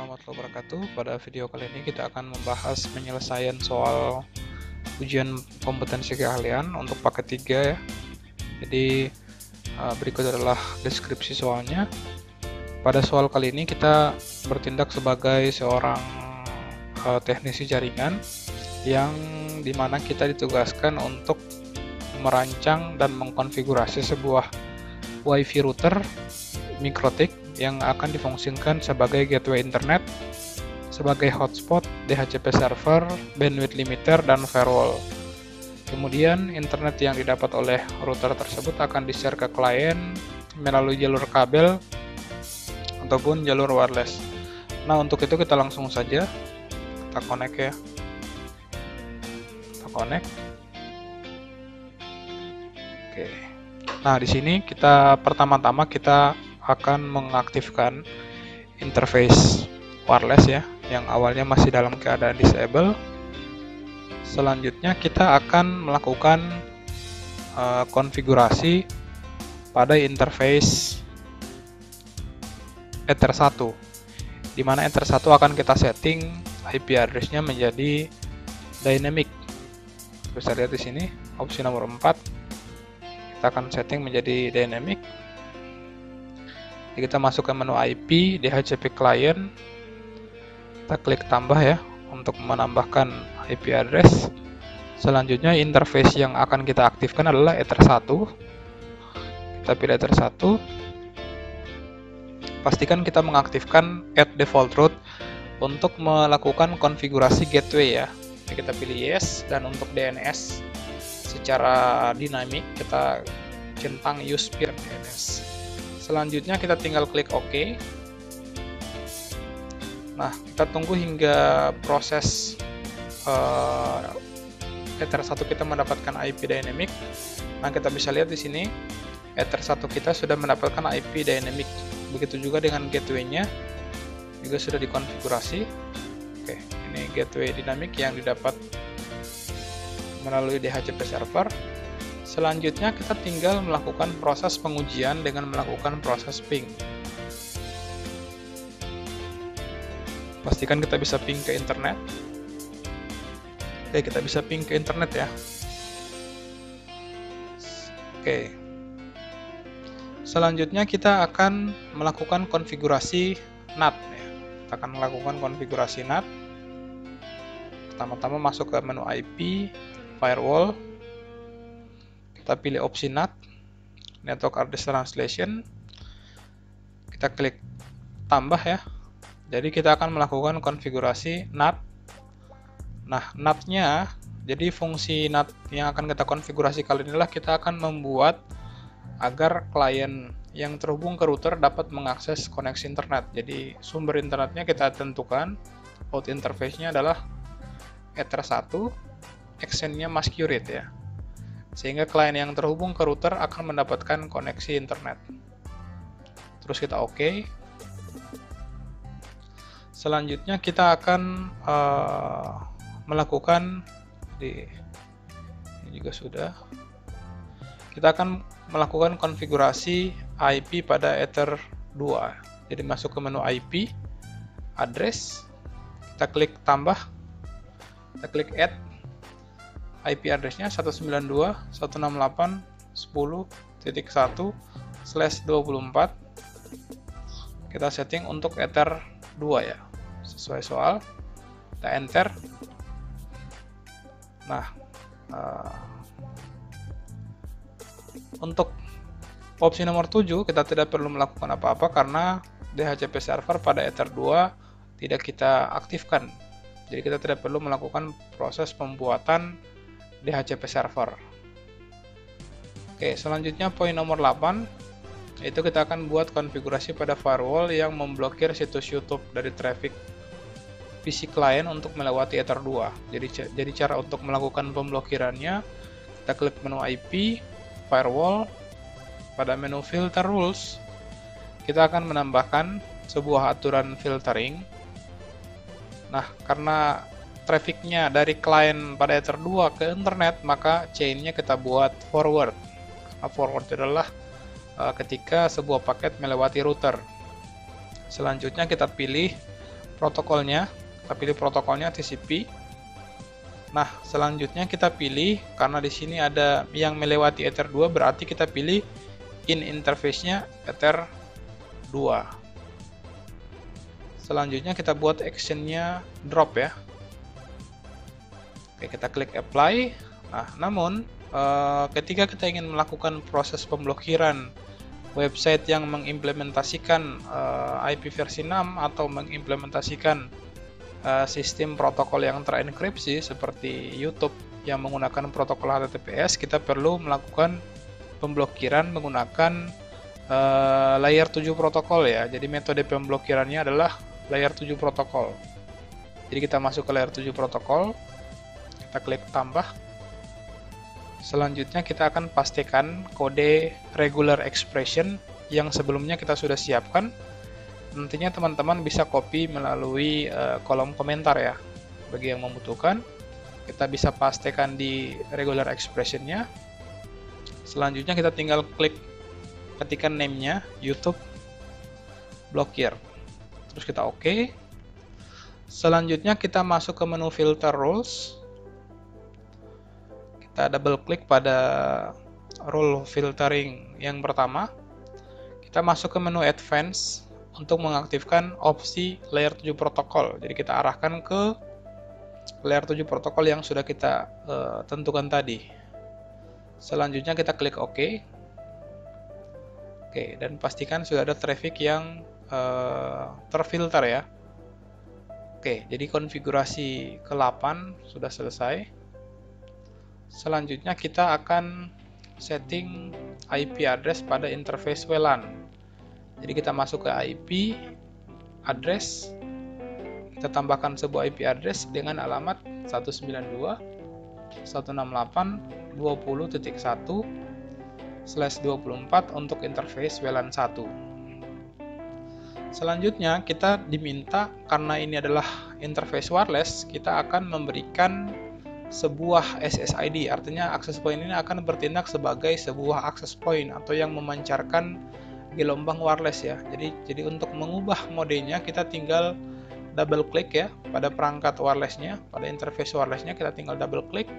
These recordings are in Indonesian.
warahmatullahi wabarakatuh. Pada video kali ini kita akan membahas penyelesaian soal ujian kompetensi keahlian untuk paket 3 ya. Jadi berikut adalah deskripsi soalnya. Pada soal kali ini kita bertindak sebagai seorang teknisi jaringan yang dimana kita ditugaskan untuk merancang dan mengkonfigurasi sebuah WiFi router MikroTik yang akan difungsikan sebagai gateway internet, sebagai hotspot, DHCP server, bandwidth limiter, dan firewall. Kemudian internet yang didapat oleh router tersebut akan di-share ke klien melalui jalur kabel ataupun jalur wireless. Nah, untuk itu kita langsung saja kita connect ya. Kita connect. Oke. Nah, di sini kita pertama-tama kita akan mengaktifkan interface wireless ya, yang awalnya masih dalam keadaan disable. Selanjutnya kita akan melakukan konfigurasi pada interface Ether 1, di mana Ether 1 akan kita setting IP address-nya menjadi dynamic. Bisa lihat di sini opsi nomor 4. Kita akan setting menjadi dynamic. Jadi kita masuk ke menu IP, DHCP client, kita klik tambah ya untuk menambahkan IP address. Selanjutnya interface yang akan kita aktifkan adalah Ether 1. Kita pilih Ether 1. Pastikan kita mengaktifkan add default route untuk melakukan konfigurasi gateway ya. Jadi kita pilih yes, dan untuk DNS secara dinamik kita centang use peer DNS. Selanjutnya kita tinggal klik OK. Nah, kita tunggu hingga proses Ether 1 kita mendapatkan IP dynamic. Nah, kita bisa lihat di sini Ether 1 kita sudah mendapatkan IP dynamic. Begitu juga dengan gateway-nya juga sudah dikonfigurasi. Oke, ini gateway dynamic yang didapat melalui DHCP server. Selanjutnya kita tinggal melakukan proses pengujian dengan melakukan proses ping. Pastikan kita bisa ping ke internet. Oke, kita bisa ping ke internet ya. Oke. Selanjutnya kita akan melakukan konfigurasi NAT ya. Kita akan melakukan konfigurasi NAT. Pertama-tama masuk ke menu IP, firewall. Kita pilih opsi NAT, Network Address Translation. Kita klik tambah ya. Jadi kita akan melakukan konfigurasi NAT. Nah, NAT-nya, jadi fungsi NAT yang akan kita konfigurasi kali inilah kita akan membuat agar klien yang terhubung ke router dapat mengakses koneksi internet. Jadi sumber internetnya kita tentukan, out interface-nya adalah Ether 1, extend-nya Masquerade ya. Sehingga klien yang terhubung ke router akan mendapatkan koneksi internet. Terus kita OK. Selanjutnya kita akan melakukan ini juga sudah. Kita akan melakukan konfigurasi IP pada Ether 2. Jadi masuk ke menu IP, address, kita klik tambah, kita klik add. IP address-nya 192.168.10.1/24. Kita setting untuk Ether 2 ya, sesuai soal. Kita enter. Nah, untuk opsi nomor 7 kita tidak perlu melakukan apa-apa karena DHCP server pada Ether 2 tidak kita aktifkan. Jadi kita tidak perlu melakukan proses pembuatan DHCP server. Oke, selanjutnya poin nomor 8, itu kita akan buat konfigurasi pada firewall yang memblokir situs YouTube dari traffic PC client untuk melewati Ether 2. Jadi cara untuk melakukan pemblokirannya, kita klik menu IP, firewall, pada menu filter rules, kita akan menambahkan sebuah aturan filtering. Nah, karena trafficnya dari klien pada Ether 2 ke internet, maka chainnya kita buat forward. Nah, forward adalah ketika sebuah paket melewati router. Selanjutnya kita pilih protokolnya. Kita pilih protokolnya TCP. Nah, selanjutnya kita pilih, karena di sini ada yang melewati Ether 2, berarti kita pilih in interface-nya Ether 2. Selanjutnya kita buat action-nya drop ya. Oke, kita klik apply. Nah, namun ketika kita ingin melakukan proses pemblokiran website yang mengimplementasikan IP versi 6 atau mengimplementasikan sistem protokol yang terenkripsi seperti YouTube yang menggunakan protokol HTTPS, kita perlu melakukan pemblokiran menggunakan layer 7 protokol ya. Jadi metode pemblokirannya adalah layer 7 protokol. Jadi kita masuk ke layer 7 protokol, kita klik tambah. Selanjutnya kita akan pastikan kode regular expression yang sebelumnya kita sudah siapkan. Nantinya teman-teman bisa copy melalui kolom komentar ya. Bagi yang membutuhkan, kita bisa pastikan di regular expression-nya. Selanjutnya kita tinggal klik ketikkan name-nya YouTube blokir. Terus kita OK. Selanjutnya kita masuk ke menu filter rules. Kita double klik pada rule filtering yang pertama. Kita masuk ke menu advance untuk mengaktifkan opsi layer 7 protokol. Jadi kita arahkan ke layer 7 protokol yang sudah kita tentukan tadi. Selanjutnya kita klik OK. Oke, dan pastikan sudah ada traffic yang terfilter ya. Oke, jadi konfigurasi ke-8 sudah selesai. Selanjutnya kita akan setting IP address pada interface WLAN. Jadi kita masuk ke IP address, kita tambahkan sebuah IP address dengan alamat 192.168.20.1/24 untuk interface WLAN 1. Selanjutnya kita diminta, karena ini adalah interface wireless, kita akan memberikan sebuah SSID, artinya access point ini akan bertindak sebagai sebuah access point atau yang memancarkan gelombang wireless ya. Jadi untuk mengubah modenya kita tinggal double klik ya pada perangkat wirelessnya, pada interface wirelessnya kita tinggal double klik.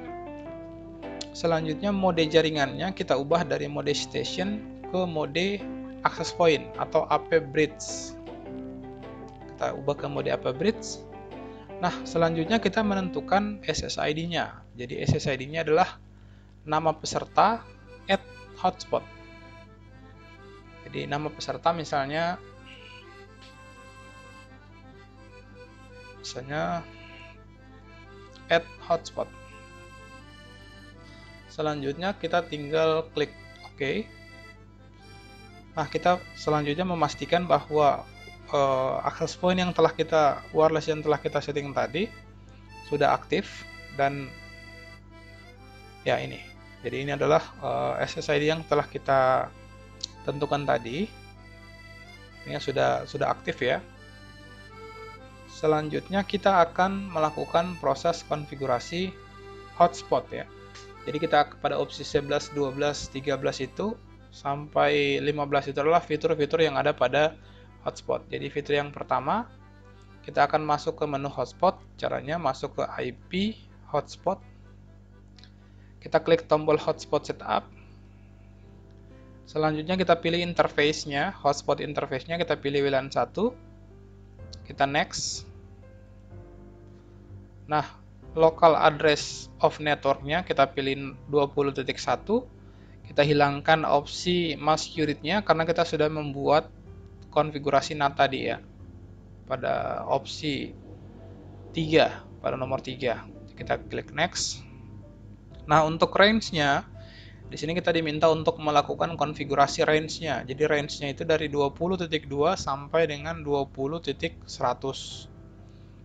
Selanjutnya mode jaringannya kita ubah dari mode station ke mode access point atau AP bridge. Kita ubah ke mode AP bridge. Nah, selanjutnya kita menentukan SSID-nya. Jadi SSID-nya adalah nama peserta @hotspot. Jadi nama peserta misalnya @hotspot. Selanjutnya kita tinggal klik OK. Nah, kita selanjutnya memastikan bahwa access point yang telah kita wireless yang telah kita setting tadi sudah aktif dan ya ini. Jadi ini adalah SSID yang telah kita tentukan tadi. Ini sudah aktif ya. Selanjutnya kita akan melakukan proses konfigurasi hotspot ya. Jadi kita pada opsi 11, 12, 13 itu sampai 15 itu adalah fitur-fitur yang ada pada hotspot. Jadi fitur yang pertama, kita akan masuk ke menu hotspot. Caranya masuk ke IP hotspot. Kita klik tombol hotspot setup. Selanjutnya kita pilih interface-nya, hotspot interface-nya kita pilih WLAN 1. Kita next. Nah, local address of network-nya kita pilih 20.1. Kita hilangkan opsi mask unit-nya karena kita sudah membuat konfigurasi NAT tadi ya pada opsi 3, pada nomor 3. Kita klik next. Nah, untuk range-nya di sini kita diminta untuk melakukan konfigurasi range-nya. Jadi range-nya itu dari 20.2 sampai dengan 20.100.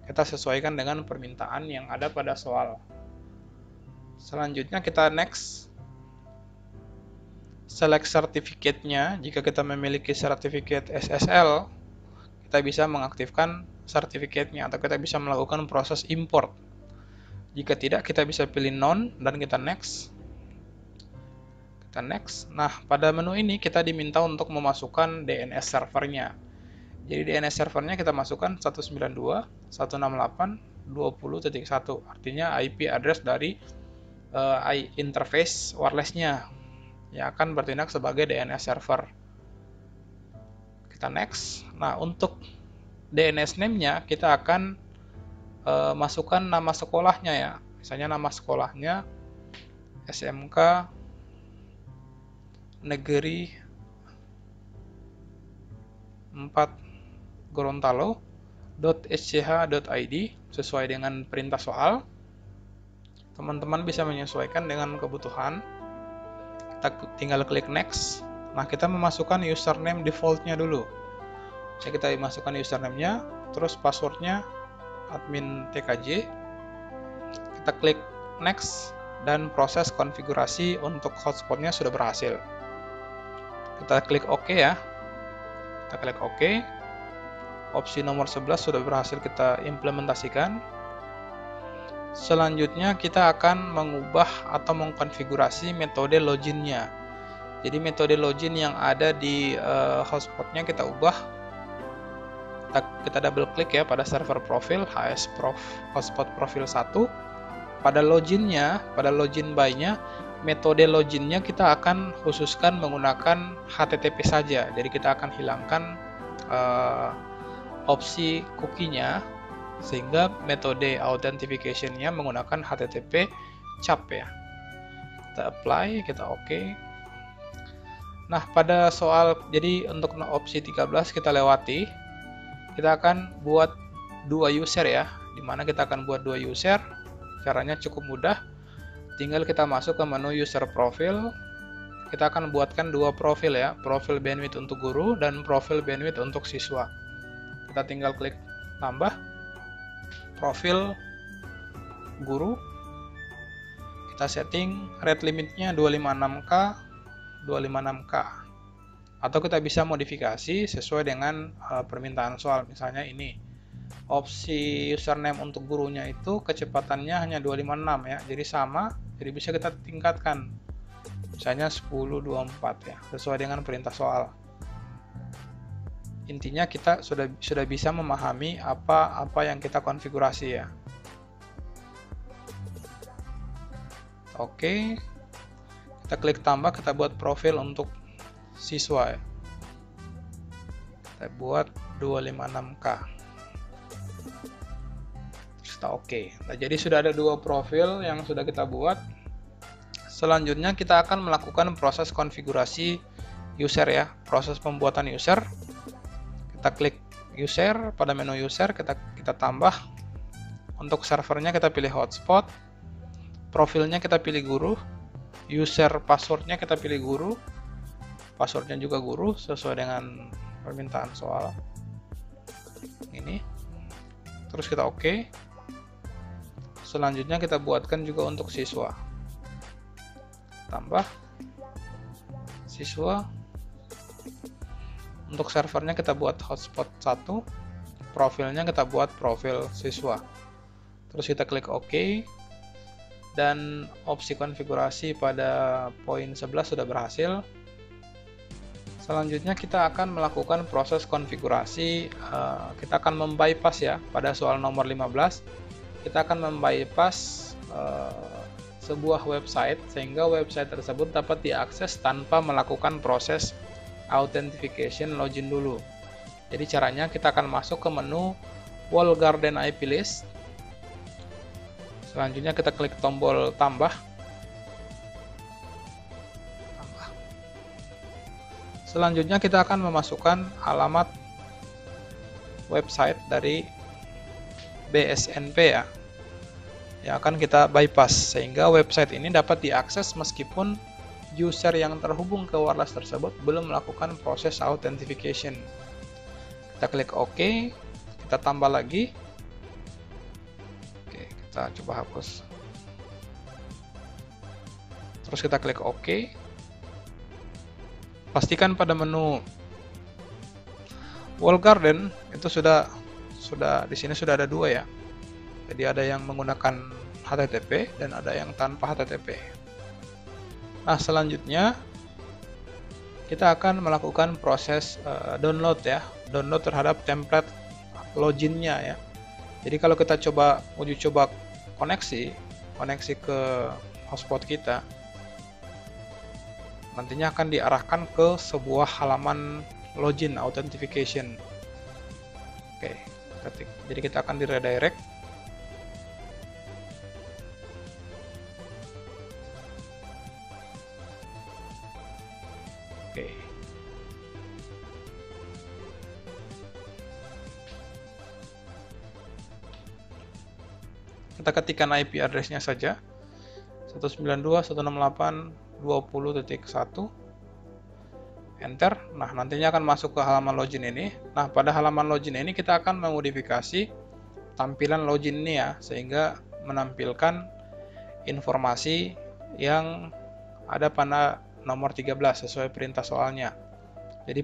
Kita sesuaikan dengan permintaan yang ada pada soal. Selanjutnya kita next. Select sertifikatnya. Jika kita memiliki sertifikat SSL, kita bisa mengaktifkan sertifikatnya atau kita bisa melakukan proses import. Jika tidak, kita bisa pilih none dan kita next. Kita next. Nah, pada menu ini kita diminta untuk memasukkan DNS servernya. Jadi DNS servernya kita masukkan 192.168.20.1, artinya IP address dari interface wirelessnya yang akan bertindak sebagai DNS server. Kita next. Nah, untuk DNS name-nya kita akan masukkan nama sekolahnya ya. Misalnya nama sekolahnya SMK Negeri 4 Gorontalo.sch.id sesuai dengan perintah soal. Teman-teman bisa menyesuaikan dengan kebutuhan. Kita tinggal klik next. Nah, kita memasukkan username defaultnya dulu. Jadi kita masukkan username-nya, terus passwordnya admin TKJ. Kita klik next dan proses konfigurasi untuk hotspotnya sudah berhasil. Kita klik OK ya. Kita klik OK. Opsi nomor 11 sudah berhasil kita implementasikan. Selanjutnya kita akan mengubah atau mengkonfigurasi metode loginnya. Jadi metode login yang ada di hotspotnya kita ubah. Kita double klik ya pada server profil hotspot profil 1. Pada loginnya, pada login by-nya, metode loginnya kita akan khususkan menggunakan HTTP saja. Jadi kita akan hilangkan opsi cookie-nya, sehingga metode authentication-nya menggunakan HTTP cap ya. Kita apply, kita OK. Nah, pada soal, jadi untuk opsi 13 kita lewati. Kita akan buat 2 user ya, dimana kita akan buat 2 user. Caranya cukup mudah. Tinggal kita masuk ke menu user profil. Kita akan buatkan 2 profil ya, profil bandwidth untuk guru dan profil bandwidth untuk siswa. Kita tinggal klik tambah profil guru. Kita setting rate limitnya 256K, 256K. Atau kita bisa modifikasi sesuai dengan permintaan soal. Misalnya ini, opsi username untuk gurunya itu kecepatannya hanya 256 ya, jadi sama, jadi bisa kita tingkatkan. Misalnya 1024 ya, sesuai dengan perintah soal. Intinya kita sudah bisa memahami apa yang kita konfigurasi ya. Oke. Kita klik tambah, kita buat profil untuk siswa ya. Kita buat 256K. Terus kita oke. Nah, jadi sudah ada 2 profil yang sudah kita buat. Selanjutnya kita akan melakukan proses konfigurasi user ya, proses pembuatan user. Kita klik user, pada menu user kita tambah. Untuk servernya kita pilih hotspot, profilnya kita pilih guru, user passwordnya kita pilih guru, passwordnya juga guru sesuai dengan permintaan soal ini. Terus kita oke. Selanjutnya kita buatkan juga untuk siswa, tambah siswa. Untuk servernya kita buat hotspot 1, profilnya kita buat profil siswa. Terus kita klik OK, dan opsi konfigurasi pada poin 11 sudah berhasil. Selanjutnya kita akan melakukan proses konfigurasi. Kita akan membypass ya, pada soal nomor 15 kita akan membypass sebuah website, sehingga website tersebut dapat diakses tanpa melakukan proses authentication login dulu. Jadi caranya kita akan masuk ke menu Wall Garden IP List. Selanjutnya kita klik tombol tambah. Selanjutnya kita akan memasukkan alamat website dari BSNP ya, yang akan kita bypass, sehingga website ini dapat diakses meskipun user yang terhubung ke wireless tersebut belum melakukan proses authentication. Kita klik OK, kita tambah lagi. Oke, kita coba hapus. Terus kita klik OK. Pastikan pada menu Wall Garden itu sudah di sini sudah ada 2 ya. Jadi ada yang menggunakan HTTP dan ada yang tanpa HTTP. Nah, selanjutnya kita akan melakukan proses download ya, download terhadap template loginnya ya. Jadi kalau kita uji coba koneksi ke hotspot kita, nantinya akan diarahkan ke sebuah halaman login authentication. Oke, jadi kita akan di redirect. Oke. Kita ketikkan IP address-nya saja, 192.168.20.1, enter. Nah, nantinya akan masuk ke halaman login ini. Nah, pada halaman login ini kita akan memodifikasi tampilan login ini ya, sehingga menampilkan informasi yang ada pada nomor 13 sesuai perintah soalnya. Jadi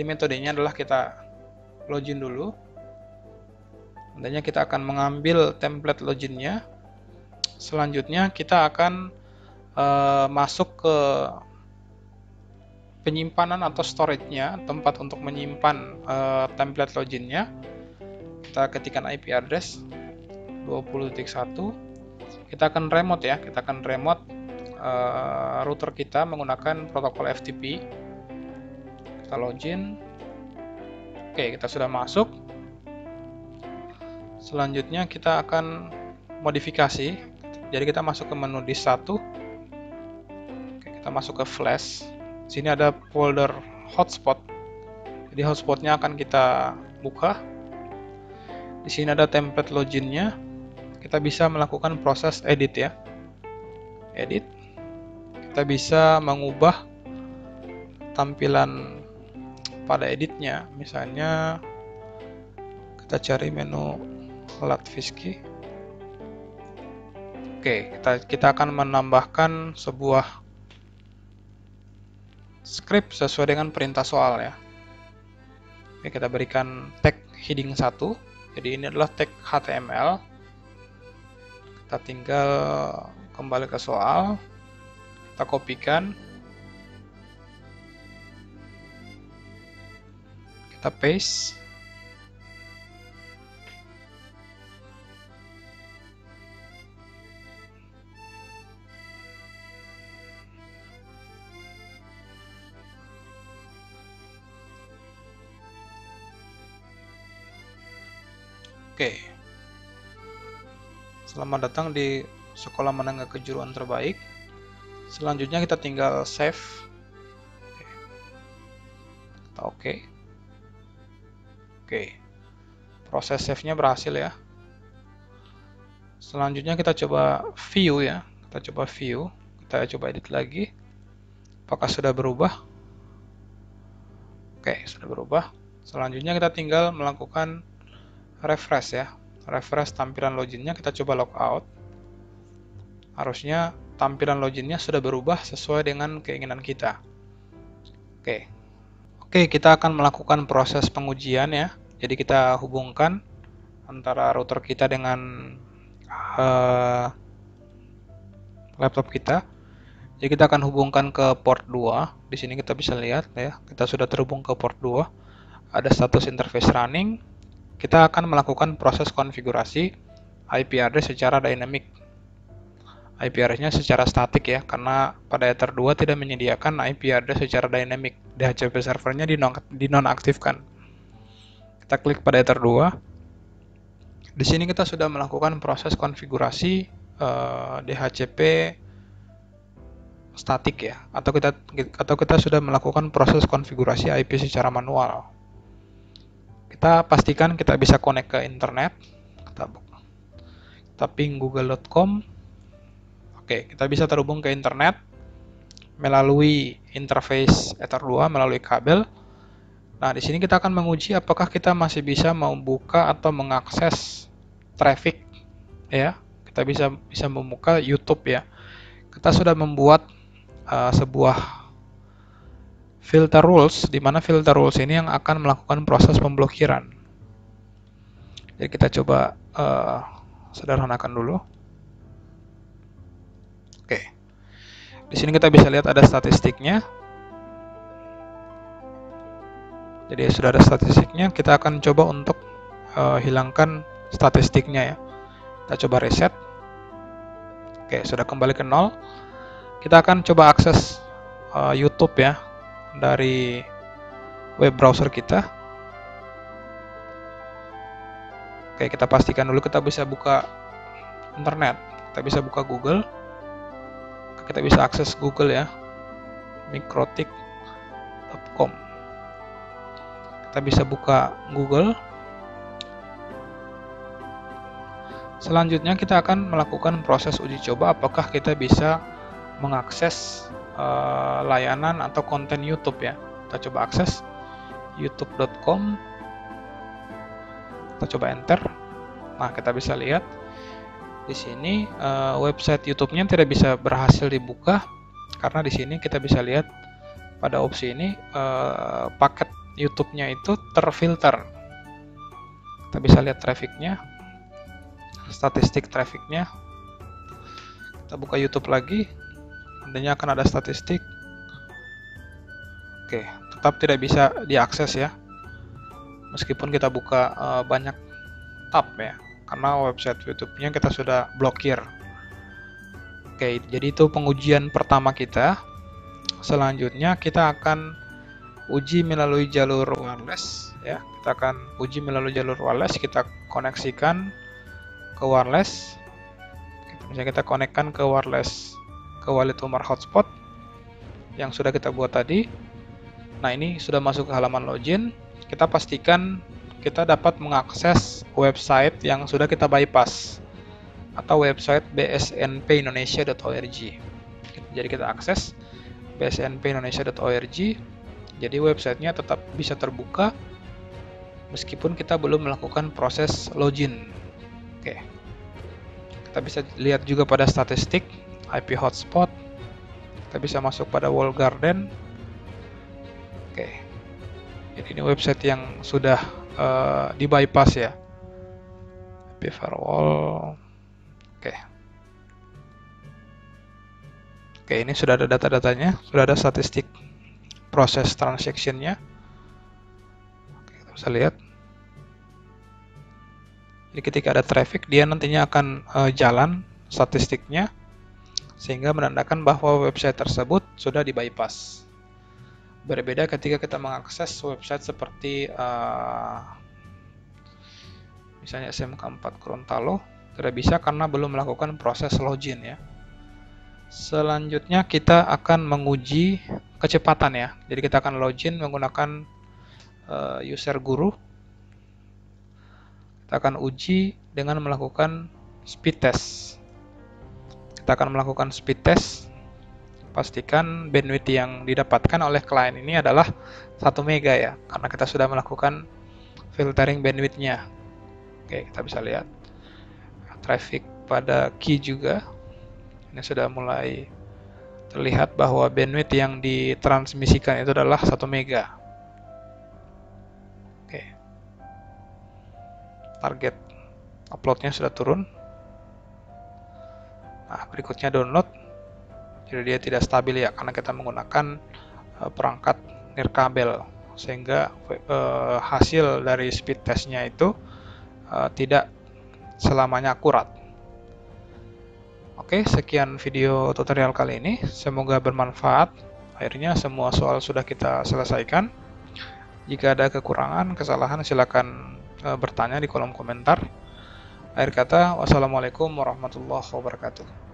metodenya adalah kita login dulu. Nantinya kita akan mengambil template loginnya. Selanjutnya kita akan masuk ke penyimpanan atau storage-nya, tempat untuk menyimpan template loginnya. Kita ketikkan IP address 20.1. Kita akan remote ya, kita akan remote router kita menggunakan protokol FTP. Kita login. Oke, kita sudah masuk. Selanjutnya kita akan modifikasi. Jadi kita masuk ke menu disk 1. Oke, kita masuk ke flash. Sini ada folder hotspot. Jadi hotspotnya akan kita buka. Di sini ada template loginnya. Kita bisa melakukan proses edit ya. Edit. Kita bisa mengubah tampilan pada editnya. Misalnya kita cari menu Latviski. Oke, kita akan menambahkan sebuah script sesuai dengan perintah soal ya. Oke, kita berikan tag heading 1. Jadi ini adalah tag HTML. Kita tinggal kembali ke soal. Kita kopikan. Kita paste. Oke. Selamat datang di Sekolah Menengah Kejuruan Terbaik. Selanjutnya kita tinggal save. Kita oke. Oke. Proses save-nya berhasil ya. Selanjutnya kita coba view ya. Kita coba view. Kita coba edit lagi. Apakah sudah berubah? Oke, sudah berubah. Selanjutnya kita tinggal melakukan refresh ya. Refresh tampilan loginnya, kita coba logout. Harusnya tampilan loginnya sudah berubah sesuai dengan keinginan kita. Oke, kita akan melakukan proses pengujian ya. Jadi kita hubungkan antara router kita dengan laptop kita. Jadi kita akan hubungkan ke port 2. Di sini kita bisa lihat ya, kita sudah terhubung ke port 2. Ada status interface running. Kita akan melakukan proses konfigurasi IP address secara dynamic. IP address-nya secara statik ya, karena pada Ether 2 tidak menyediakan IP address secara dynamic. DHCP servernya dinonaktifkan. Kita klik pada Ether 2. Di sini kita sudah melakukan proses konfigurasi DHCP statik ya, atau kita sudah melakukan proses konfigurasi IP secara manual. Kita pastikan kita bisa connect ke internet. Kita ping google.com. Oke, kita bisa terhubung ke internet melalui interface Ether 2 melalui kabel. Nah, di sini kita akan menguji apakah kita masih bisa membuka atau mengakses traffic ya. Kita bisa membuka YouTube ya. Kita sudah membuat sebuah filter rules, di mana filter rules ini yang akan melakukan proses pemblokiran. Jadi kita coba sederhanakan dulu. Oke. Di sini kita bisa lihat ada statistiknya. Jadi sudah ada statistiknya, kita akan coba untuk hilangkan statistiknya ya. Kita coba reset. Oke, sudah kembali ke 0. Kita akan coba akses YouTube ya dari web browser kita. Oke, kita pastikan dulu kita bisa buka internet. Kita bisa buka Google. Kita bisa akses Google ya. Mikrotik.com. Kita bisa buka Google. Selanjutnya kita akan melakukan proses uji coba apakah kita bisa mengakses layanan atau konten YouTube ya. Kita coba akses youtube.com. Kita coba enter. Nah, kita bisa lihat di sini website YouTube-nya tidak bisa berhasil dibuka karena di sini kita bisa lihat pada opsi ini paket YouTube-nya itu terfilter. Kita bisa lihat trafficnya, statistik trafficnya. Kita buka YouTube lagi, nantinya akan ada statistik. Oke, tetap tidak bisa diakses ya, meskipun kita buka banyak tab ya, karena website YouTube-nya kita sudah blokir. Oke, jadi itu pengujian pertama kita. Selanjutnya kita akan uji melalui jalur wireless ya. Kita akan uji melalui jalur wireless, kita koneksikan ke wireless. Misalnya kita konekkan ke wireless ke Walid Umar hotspot yang sudah kita buat tadi. Nah, ini sudah masuk ke halaman login. Kita pastikan kita dapat mengakses website yang sudah kita bypass atau website bsnpindonesia.org. Jadi kita akses bsnpindonesia.org. Jadi websitenya tetap bisa terbuka meskipun kita belum melakukan proses login. Oke. Kita bisa lihat juga pada statistik IP hotspot. Kita bisa masuk pada walled garden. Oke. Jadi ini website yang sudah di bypass ya. IP firewall. Oke. Oke, ini sudah ada data-datanya, sudah ada statistik proses transaction-nya. Oke, kita bisa lihat. Jadi ketika ada traffic, dia nantinya akan jalan statistiknya, sehingga menandakan bahwa website tersebut sudah di bypass. Berbeda ketika kita mengakses website seperti misalnya SMK4 Gorontalo, tidak bisa karena belum melakukan proses login ya. Selanjutnya kita akan menguji kecepatan ya. Jadi kita akan login menggunakan user guru. Kita akan uji dengan melakukan speed test. Kita akan melakukan speed test. Pastikan bandwidth yang didapatkan oleh klien ini adalah 1 mega ya, karena kita sudah melakukan filtering bandwidth-nya. Oke, kita bisa lihat traffic pada key juga. Ini sudah mulai terlihat bahwa bandwidth yang ditransmisikan itu adalah 1 mega. Oke. Target uploadnya sudah turun. Nah, berikutnya download. Jadi dia tidak stabil ya, karena kita menggunakan perangkat nirkabel, sehingga hasil dari speed testnya itu tidak selamanya akurat. Oke, sekian video tutorial kali ini. Semoga bermanfaat. Akhirnya semua soal sudah kita selesaikan. Jika ada kekurangan, kesalahan, silakan bertanya di kolom komentar. Akhir kata, wassalamualaikum warahmatullahi wabarakatuh.